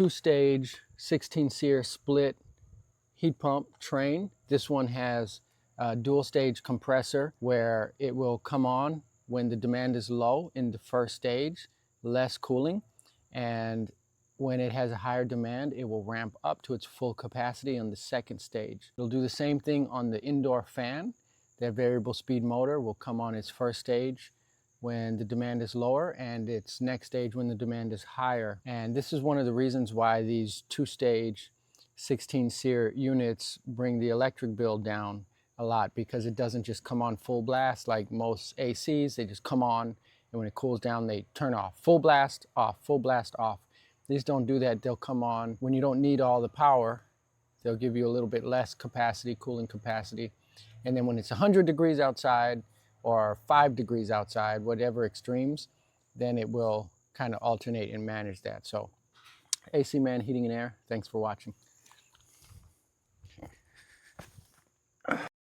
two-stage 16-SEER split heat pump train. This one has a dual-stage compressor where it will come on when the demand is low in the first stage, less cooling, and when it has a higher demand, it will ramp up to its full capacity on the second stage. It'll do the same thing on the indoor fan. That variable speed motor will come on its first stage when the demand is lower and its next stage when the demand is higher. And this is one of the reasons why these two-stage 16-SEER units bring the electric bill down a lot, because it doesn't just come on full blast like most ACs. They just come on, and when it cools down, they turn off. Full blast, off, full blast, off. These don't do that. They'll come on when you don't need all the power. They'll give you a little bit less capacity, cooling capacity. And then when it's 100 degrees outside or 5 degrees outside, whatever extremes, then it will kind of alternate and manage that. So AC Man Heating and Air, thanks for watching.